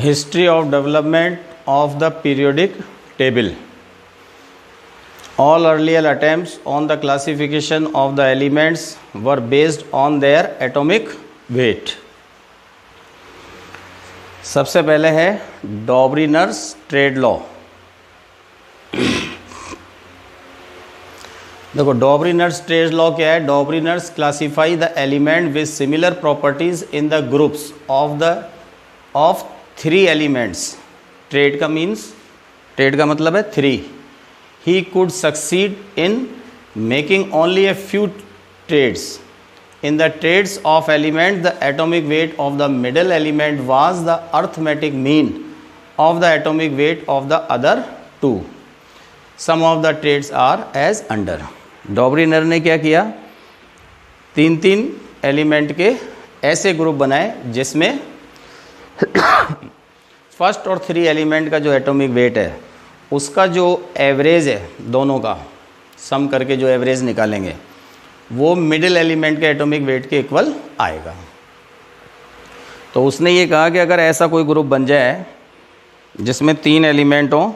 History of development of the periodic table. All earlier attempts on the classification of the elements were based on their atomic weight. सबसे पहले है डॉबरिनर्स trade law. देखो डॉबरिनर्स trade law क्या है. Dobereiner's classified the element with similar properties in the groups of 3 elements. Triad का means, triad का मतलब है 3. He could succeed in making only a few trades. In the trades of element, the atomic weight of the middle element was the arithmetic mean of the atomic weight of the other 2. Some of the trades are as under. डॉबरिनर ने क्या किया, 3 element के ऐसे group बनाए जिसमें first और 3 element का जो एटॉमिक वेट है उसका जो एवरेज है, दोनों का सम करके जो एवरेज निकालेंगे वो मिडिल एलिमेंट के एटॉमिक वेट के इक्वल आएगा. तो उसने ये कहा कि अगर ऐसा कोई ग्रुप बन जाए जिसमें 3 एलिमेंट हों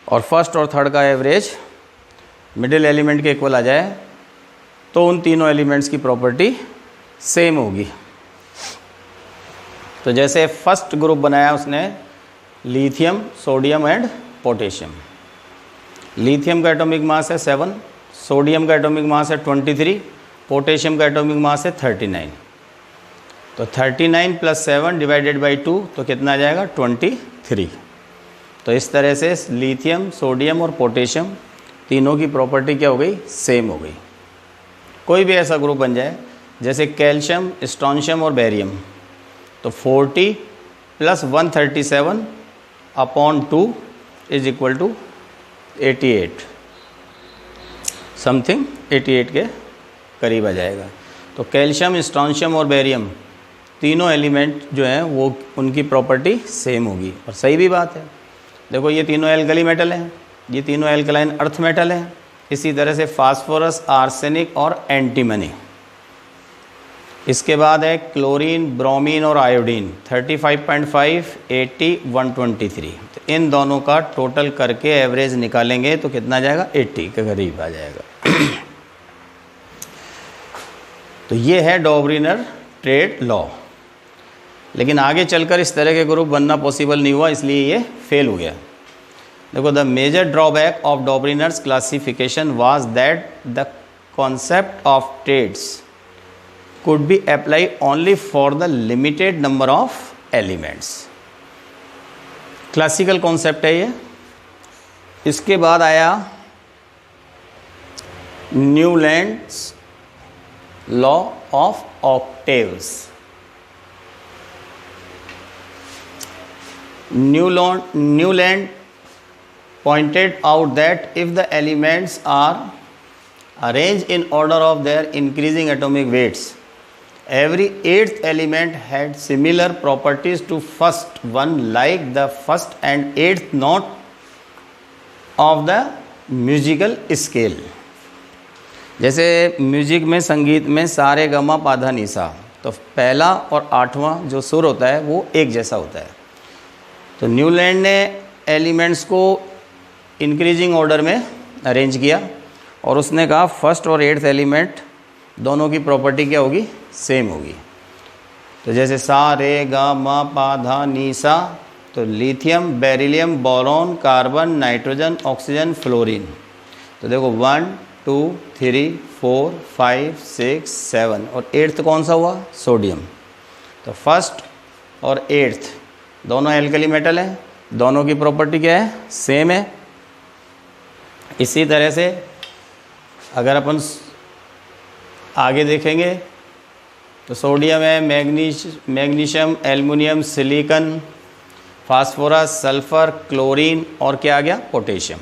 और फर्स्ट और थर्ड का एवरेज मिडिल एलिमेंट के इक्वल आ जाए तो उन तीनों एलिमेंट्स की प्रॉपर्टी सेम होगी. तो जैसे फर्स्ट ग्रुप बनाया उसने lithium, sodium and potassium. Lithium का एटॉमिक मास है 7, सोडियम का एटॉमिक मास है 23, पोटेशियम का एटॉमिक मास है 39. तो 39 + 7 डिवाइडेड बाई 2 तो कितना आ जाएगा 23. तो इस तरह से लिथियम, सोडियम और पोटेशियम तीनों की प्रॉपर्टी क्या हो गई, सेम हो गई. कोई भी ऐसा ग्रुप बन जाए जैसे कैल्शियम, स्ट्रोंशियम और बेरियम, तो 40 + 137 upon 2 is equal to 88, something 88 के करीब आ जाएगा. तो कैल्शियम, स्ट्रोंशियम और बेरियम तीनों एलिमेंट जो हैं वो उनकी प्रॉपर्टी सेम होगी. और सही भी बात है. देखो ये तीनों एल्कली मेटल हैं, ये तीनों एल्कलाइन अर्थ मेटल हैं. इसी तरह से फास्फोरस, आर्सेनिक और एंटीमनी. इसके बाद है क्लोरीन, ब्रोमीन और आयोडीन 35.5, 80, 123. तो इन दोनों का टोटल करके एवरेज निकालेंगे तो कितना आ जाएगा, 80 के करीब आ जाएगा. तो ये है डॉबरिनर ट्रेड लॉ. लेकिन आगे चलकर इस तरह के ग्रुप बनना पॉसिबल नहीं हुआ, इसलिए ये फेल हो गया. देखो the major drawback of Dobereiner's classification was that the concept of triads could be applied only for the limited number of elements. Classical concept है ये. इसके बाद आया Newlands law of octaves. Newland pointed out that if the elements are arranged in order of their increasing atomic weights, every 8th element had similar properties to first one, like the first and 8th note of the musical scale. जैसे music में, संगीत में सारे गमा पाधा निसा, तो पहला और 8वां जो सुर होता है वो एक जैसा होता है. तो न्यूलैंड ने एलिमेंट्स को इंक्रीजिंग ऑर्डर में अरेंज किया और उसने कहा फर्स्ट और 8th एलिमेंट दोनों की प्रॉपर्टी क्या होगी, सेम होगी. तो जैसे सा, रे, गा, मा, पा, धा, नी, सा, तो lithium, beryllium, boron, carbon, nitrogen, oxygen, fluorine. तो देखो 1, 2, 3, 4, 5, 6, 7 और 8th कौन सा हुआ, सोडियम. तो फर्स्ट और 8th दोनों एल्कली मेटल हैं, दोनों की प्रॉपर्टी क्या है, सेम है. इसी तरह से अगर अपन आगे देखेंगे तो सोडियम है, magnesium, aluminium, silicon, phosphorus, sulphur, chlorine और क्या आ गया, पोटेशियम.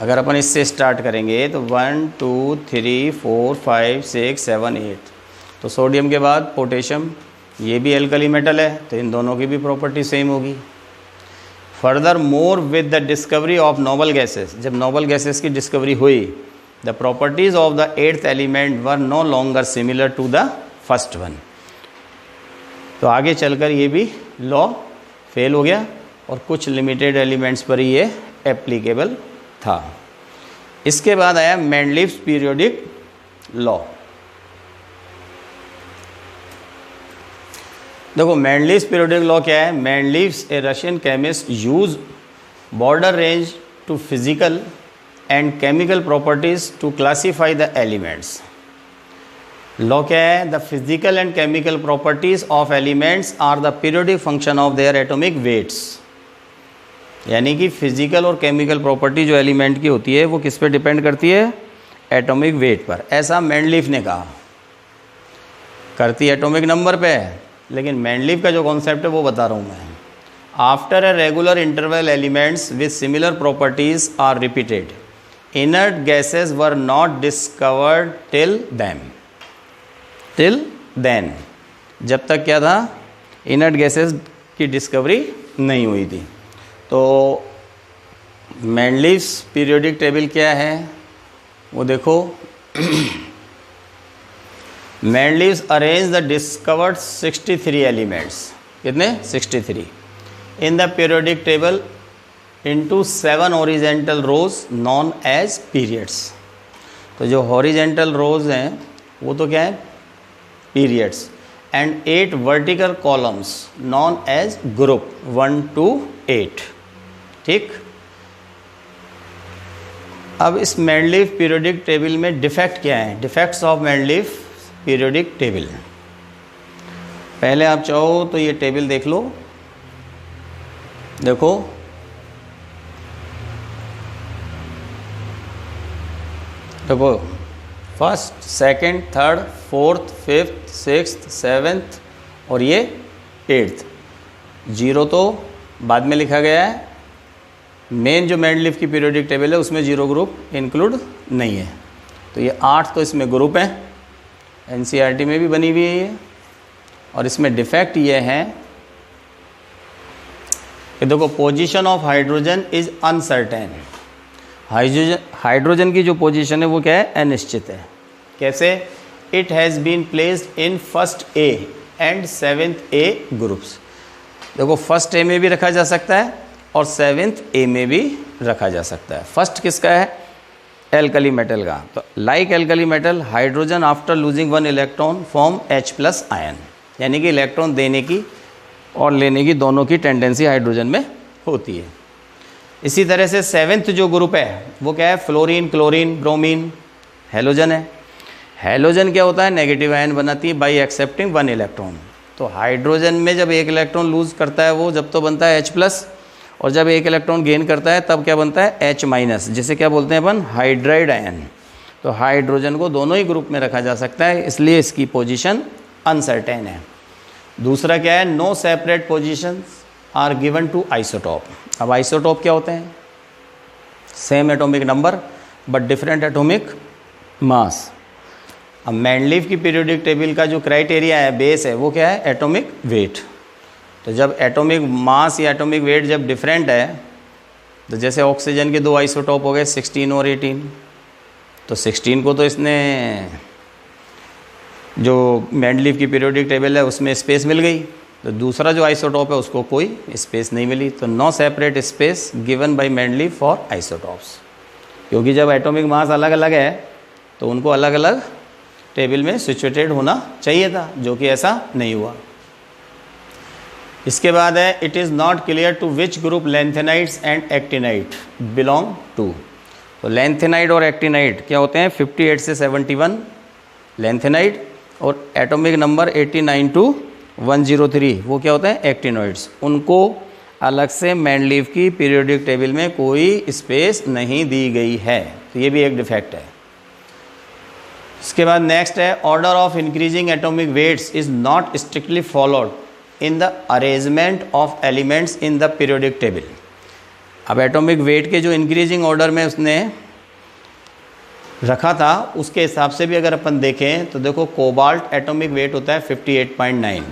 अगर अपन इससे स्टार्ट करेंगे तो 1, 2, 3, 4, 5, 6, 7, 8. तो सोडियम के बाद पोटेशियम, ये भी एल्कली मेटल है, तो इन दोनों की भी प्रॉपर्टी सेम होगी. Furthermore with the discovery of noble gases, जब नोबल गैसेस की डिस्कवरी हुई, the properties of the 8th element were no longer similar to the first one. तो आगे चलकर ये भी लॉ फेल हो गया और कुछ लिमिटेड एलिमेंट्स पर ही ये एप्लीकेबल था। इसके बाद आया मेंडलीव्स पीरियोडिक लॉ। देखो मेंडलीव्स पीरियोडिक लॉ क्या है। Mendeleev's a Russian chemist use broader range to physical and chemical properties to classify the elements. Law क्या है, the physical and chemical properties of elements are the periodic function of their atomic weights. यानी कि physical और chemical property जो element की होती है वो किस पे डिपेंड करती है, एटॉमिक वेट पर। ऐसा मेंडलीव ने कहा, करती एटॉमिक नंबर पे है, लेकिन मेंडलीव का जो कॉन्सेप्ट है वो बता रहा हूँ मैं। After a regular interval elements with similar properties are repeated, inert gases were not discovered till then. जब तक क्या था, इनर्ट गैसेज की डिस्कवरी नहीं हुई थी। तो मेंडलीव्स पीरियोडिक टेबल क्या है वो देखो। Mendeleev's arrange the discovered 63 elements, कितने 63 in the periodic table into 7 horizontal rows known as periods. तो जो हॉरिजेंटल रोज हैं वो तो क्या है, periods, and 8 vertical columns known as group 1 to 8। ठीक। अब इस मेंडलीव पीरियोडिक टेबल में डिफेक्ट क्या है, defects of Mendeleev periodic table. पहले आप चाहो तो ये टेबल देख लो। देखो देखो, first, second, third, fourth, fifth, sixth, seventh और ये 8th। 0 तो बाद में लिखा गया है। मेन जो मेंडलीव की पीरियोडिक टेबल है उसमें 0 ग्रुप इंक्लूड नहीं है। तो ये 8 तो इसमें ग्रुप है, एनसीईआरटी में भी बनी हुई है ये। और इसमें डिफेक्ट ये है कि देखो, position of hydrogen is uncertain. Hydrogen की जो पोजीशन है वो क्या है, अनिश्चित है। कैसे, it has been placed in first A and 7th A groups. देखो फर्स्ट ए में भी रखा जा सकता है और 7th ए में भी रखा जा सकता है। फर्स्ट किसका है, एल्कली मेटल का। तो like alkali metal, hydrogen after losing 1 electron form H+ ion. यानी कि इलेक्ट्रॉन देने की और लेने की दोनों की टेंडेंसी हाइड्रोजन में होती है। इसी तरह से 7th जो ग्रुप है वो क्या है, फ्लोरीन, क्लोरीन, ब्रोमीन, हेलोजन है। हेलोजन क्या होता है, नेगेटिव आयन बनाती है बाई एक्सेप्टिंग 1 इलेक्ट्रॉन। तो हाइड्रोजन में जब 1 इलेक्ट्रॉन लूज करता है वो, जब तो बनता है H+, और जब 1 इलेक्ट्रॉन गेन करता है तब क्या बनता है, H-, जिसे क्या बोलते हैं अपन, हाइड्राइड आयन। तो हाइड्रोजन को दोनों ही ग्रुप में रखा जा सकता है, इसलिए इसकी पोजीशन अनसर्टेन है। दूसरा क्या है, no separate positions are given to isotope. अब आइसोटॉप क्या होते हैं, same atomic number but different atomic mass. अब मेंडलीव की पीरियोडिक टेबल का जो क्राइटेरिया है, बेस है, वो क्या है, एटॉमिक वेट। तो जब एटॉमिक मास या एटॉमिक वेट जब डिफरेंट है, तो जैसे ऑक्सीजन के 2 आइसोटॉप हो गए 16 और 18, तो 16 को तो इसने जो मेंडलीव की पीरियोडिक टेबल है उसमें स्पेस मिल गई, तो दूसरा जो आइसोटॉप है उसको कोई स्पेस नहीं मिली। तो no separate space given by Mendeleev for isotopes. क्योंकि जब एटॉमिक मास अलग अलग है तो उनको अलग अलग टेबल में सिचुएटेड होना चाहिए था, जो कि ऐसा नहीं हुआ। इसके बाद है, it is not clear to which group lanthanides and actinide belong to. तो लैंथेनाइड और एक्टिनाइड क्या होते हैं, 58 से 71 लैंथेनाइड, और एटॉमिक नंबर 89 to 103 वो क्या होते हैं, एक्टिनॉइड्स। उनको अलग से मेंडलीव की पीरियोडिक टेबल में कोई स्पेस नहीं दी गई है, तो ये भी एक डिफेक्ट है। इसके बाद नेक्स्ट है, order of increasing atomic weights is not strictly followed in the arrangement of elements in the periodic table. अब एटॉमिक वेट के जो इंक्रीजिंग ऑर्डर में उसने रखा था उसके हिसाब से भी अगर अपन देखें तो देखो, कोबाल्ट एटॉमिक वेट होता है 58.9,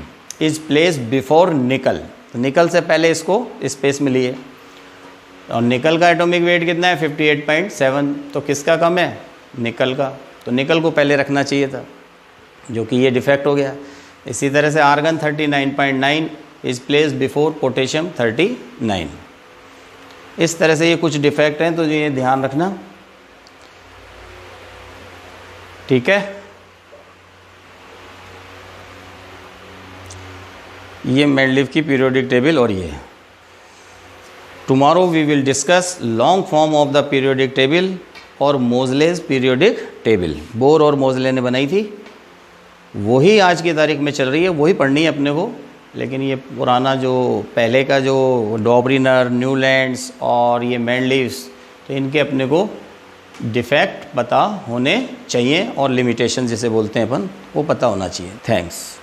इज प्लेस बिफोर निकल। तो निकल से पहले इसको स्पेस मिली है, और निकल का एटॉमिक वेट कितना है, 58.7। तो किसका कम है, निकल का। तो निकल को पहले रखना चाहिए था, जो कि ये डिफेक्ट हो गया। इसी तरह से argon 39.9 is placed before potassium 39। इस तरह से ये कुछ डिफेक्ट हैं, तो ये ध्यान रखना, ठीक है। ये मेंडलीव की पीरियोडिक टेबल और ये tomorrow we will discuss long form of the periodic table और मोजलेस पीरियोडिक टेबल। बोर और मोजले ने बनाई थी, वही आज की तारीख में चल रही है, वही पढ़नी है अपने को। लेकिन ये पुराना जो पहले का जो डॉबरिनर, न्यूलैंड्स और ये मेंडलीव्स, तो इनके अपने को डिफेक्ट पता होने चाहिए और लिमिटेशन जिसे बोलते हैं अपन, वो पता होना चाहिए। थैंक्स।